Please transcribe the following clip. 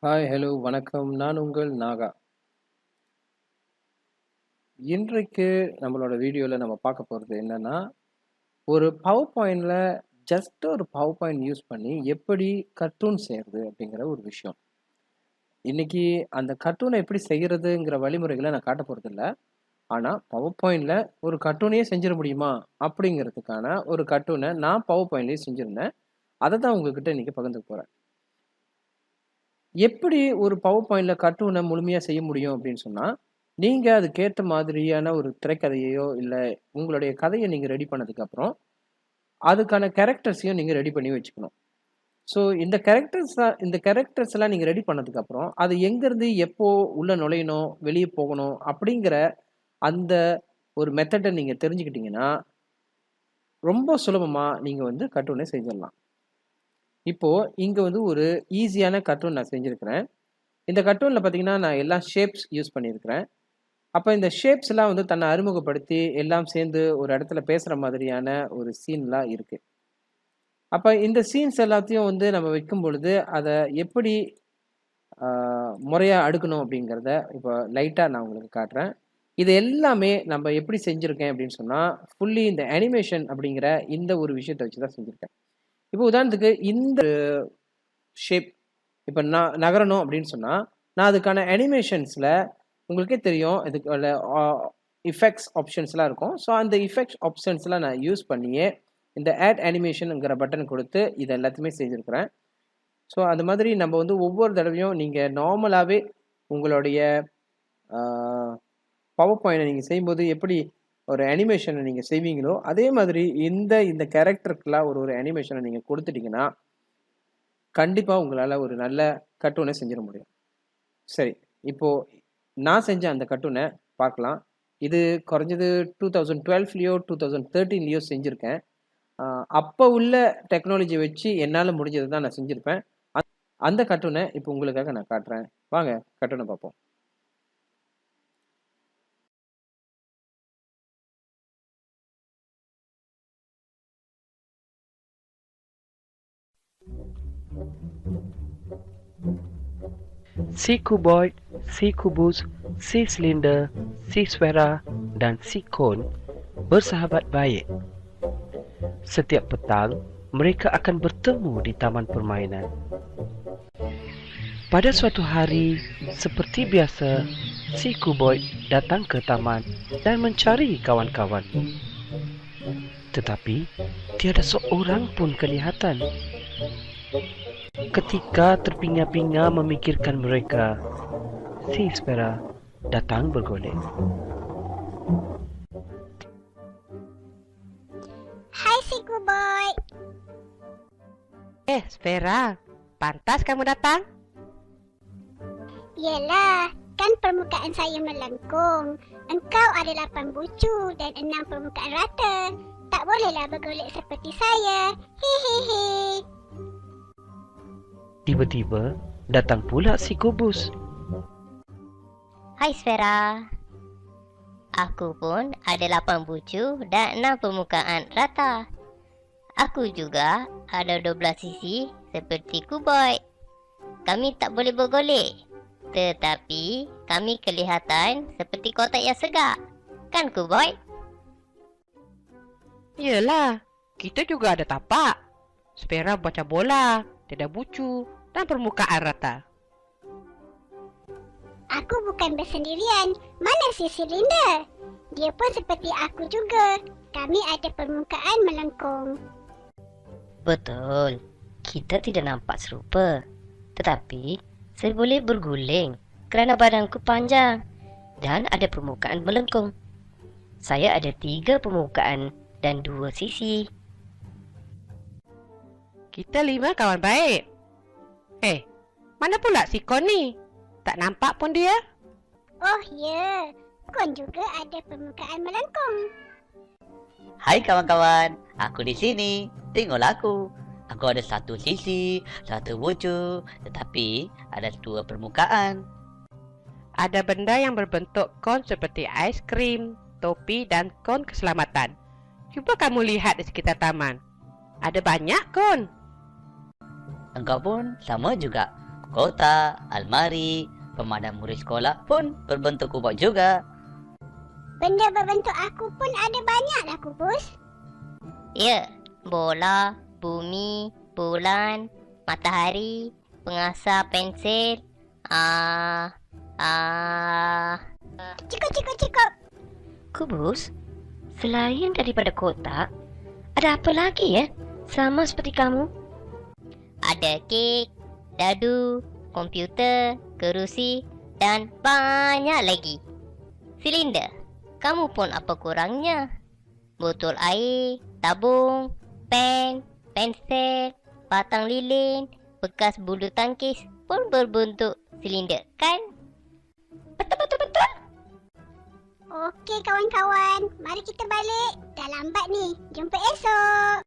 Hi, hello, வணக்கம். நான் உங்கள் நாகா. இன்றைக்கு நம்மளோட வீடியோல நம்ம பார்க்க போறது என்னன்னா, ஒரு பவர் பாயிண்ட்ல ஜஸ்ட் ஒரு பவர் பாயிண்ட் யூஸ் பண்ணி எப்படி கார்ட்டூன் செய்றது அப்படிங்கிற ஒரு விஷயம். இன்னைக்கு அந்த கார்ட்டூன எப்படி செய்யறதுங்கிற வழிமுறைகள நான் காட்டப் போறதில்ல. ஆனா, பவர் பாயிண்ட்ல ஒரு கார்ட்டூனயே செஞ்சிட முடியுமா? அப்படிங்கிறதுக்கான ஒரு கார்ட்டூன நான் பவர் பாயிண்ட்லயே செஞ்சிருந்தேன். அத தான் உங்ககிட்ட இன்னைக்கு பகிர்ந்துக்க போறேன். எப்படி ஒரு பவர் பாயிண்ட்ல கார்ட்டூன முழுமையா செய்ய முடியும் அப்படின்னு சொன்னா, நீங்க அதுக்கேத்த மாதிரியான ஒரு திரைக்கதையையோ, இல்ல உங்களுடைய கதைய நீங்க ரெடி பண்ணதுக்கு அப்புறம், அதுக்கான கேரக்டர்ஸையும் நீங்க ரெடி பண்ணி வச்சுக்கணும். ஸோ இந்த கேரக்டர்ஸ்லாம் நீங்க ரெடி பண்ணதுக்கு அப்புறம், அது எங்கேருந்து எப்போ உள்ள நுழையணும், வெளிய போகணும் அப்படிங்கிற அந்த ஒரு மெத்தட நீங்க தெரிஞ்சுக்கிட்டீங்கன்னா, ரொம்ப சுலபமா நீங்க வந்து கார்ட்டூன செஞ்சிடலாம். இப்போ இங்க வந்து ஒரு ஈஸியான கார்ட்டூன் நான் செஞ்சிருக்கிறேன். இந்த கார்ட்டூன்ல பார்த்தீங்கன்னா, நான் எல்லா ஷேப்ஸ் யூஸ் பண்ணியிருக்கிறேன். அப்ப இந்த ஷேப்ஸ்லாம் வந்து தன்னை அறிமுகப்படுத்தி, எல்லாம் சேர்ந்து ஒரு இடத்துல பேசுற மாதிரியான ஒரு சீன்லாம் இருக்கு. அப்ப இந்த சீன்ஸ் எல்லாத்தையும் வந்து நம்ம வைக்கும் பொழுது, அத எப்படி அ முறையா அடுக்கணும் அப்படிங்கிறத, இப்ப லைட்டா நான் உங்களுக்கு காட்டுறேன். இது எல்லாமே நம்ம எப்படி செஞ்சிருக்கேன் அப்படின்னு சொன்னா, ஃபுல்லி இந்த அனிமேஷன் அப்படிங்கிற இந்த ஒரு விஷயத்த வச்சு தான் செஞ்சிருக்கேன். இப்போ உதாரணத்துக்கு இந்த ஷேப் இப்ப நான் நகரணும் அப்படின்னு சொன்னா, நான் அதுக்கான அனிமேஷன்ஸ்ல உங்களுக்கே தெரியும். இதுக்குள்ள எஃபெக்ட்ஸ் ஆப்ஷன்ஸ்லாம் இருக்கும். ஸோ அந்த எஃபெக்ட்ஸ் ஆப்ஷன்ஸ்லாம் நான் யூஸ் பண்ணியே, இந்த ஆட் அனிமேஷன்ங்கிற பட்டன் குடுத்து, இது எல்லாத்தையுமே செஞ்சிருக்கிறேன். ஸோ அந்த மாதிரி நம்ம வந்து ஒவ்வொரு தடவையும் நீங்க நார்மலாவே உங்களுடைய அ பவர் பாயிண்ட்ட நீங்க செய்யும்போது எப்படி ஒரு அனிமேஷன நீங்க செய்வீங்களோ, அதே மாதிரி இந்த கேரக்டருக்குலாம் ஒரு ஒரு அனிமேஷன நீங்க குடுத்துட்டீங்கன்னா, கண்டிப்பா உங்களால ஒரு நல்ல கார்ட்டூன செஞ்சிட முடியும். சரி. இப்போ நான் செஞ்ச அந்த கார்ட்டூன பார்க்கலாம். இது குறைஞ்சது 2012லயோ, 2013லயோ செஞ்சிருக்கேன். அ அப்ப உள்ள டெக்னாலஜி வச்சு என்னால முடிஞ்சத தான் நான் செஞ்சிருப்பேன். அந்த கார்ட்டூன இப்போ உங்களுக்காக நான் காட்டுறேன். வாங்க கார்ட்டூன பார்ப்போம். Si kuboid, si kubus, si silinder, si sfera, dan si kon bersahabat baik. Setiap petang, mereka akan bertemu di taman permainan. Pada suatu hari, seperti biasa, si kuboid datang ke taman dan mencari kawan-kawan. Tetapi, tiada seorang pun kelihatan. Ketika terpinga-pinga memikirkan mereka, si Sfera datang bergolek. Hai si Boy. Sfera, pantas kamu datang? Yelah, kan permukaan saya melengkung. Engkau ada 8 bucu dan 6 permukaan rata. Tak bolehlah bergolek seperti saya. Hehehe. Tiba-tiba datang pula si kubus. Hai Sfera. Aku pun ada 8 bucu dan 6 permukaan rata. Aku juga ada 12 sisi seperti kuboid. Kami tak boleh bergolek. Tetapi kami kelihatan seperti kotak yang segak. Kan kuboid? Yelah, kita juga ada tapak. Sfera baca bola, tidak bucu, dan permukaan rata. Aku bukan bersendirian. Mana si silinder? Dia pun seperti aku juga. Kami ada permukaan melengkung. Betul. Kita tidak nampak serupa. Tetapi saya boleh berguling kerana badanku panjang dan ada permukaan melengkung. Saya ada 3 permukaan dan 2 sisi. Kita 5 kawan baik. Mana pula si Kon ni? Tak nampak pun dia. Oh ya, Kon juga ada permukaan melengkung. Hai kawan-kawan, aku di sini. Tengoklah aku. Aku ada 1 sisi, 1 bucu, tetapi ada 2 permukaan. Ada benda yang berbentuk kon seperti ais krim, topi dan kon keselamatan. Cuba kamu lihat di sekitar taman. Ada banyak kon. Engkau pun sama juga. kotak, almari, pemadam murid sekolah pun berbentuk kubus juga. Benda berbentuk aku pun ada banyak lah, Kubus. Ya, bola, bumi, bulan, matahari, pengasah pensil. Cukup. Kubus, selain daripada kotak, ada apa lagi ya? Sama seperti kamu. Ada kek, dadu, komputer, kerusi dan banyak lagi. Silinder, kamu pun apa kurangnya? Botol air, tabung, pen, pensel, batang lilin, bekas bulu tangkis pun berbentuk silinder, kan? Betul. Okey kawan-kawan, mari kita balik. Dah lambat ni. Jumpa esok.